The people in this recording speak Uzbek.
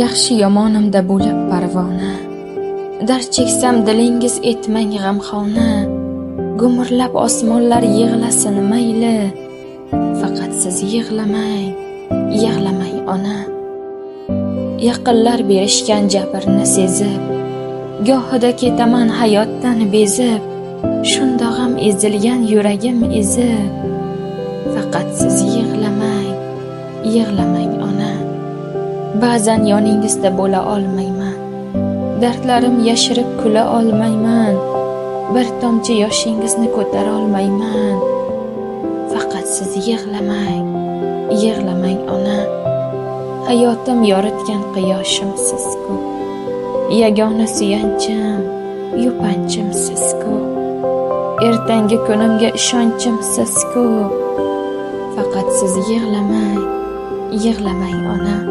yaxshi yomonimda bo'lib parvona. Dard cheksam dilingiz etmang g'amxona. Gumurlab osmonlar yig'lasin mayli, faqat siz yig'lamang, yig'lamang ona. Yaqinlar berishgan jabrni sezib, gohida ketaman hayotdan bezib. Shundoq ham ezilgan yuragim ezib, faqat siz yig'lamang, yig'lamang ona. Ba'zan yoningizda bo'la olmayman, dardlarim yashirib kula olmayman. Bir tomchi yoshingizni ko'tara olmayman, faqat siz yig'lamang, yig'lamang ona. Hayotim yoritgan quyoshim siz-ku, yagona suyanchim, yupanchim siz-ku. Ertangi kunimga ishonchim siz-ku, faqat siz yig'lamang, yig'lamang ona.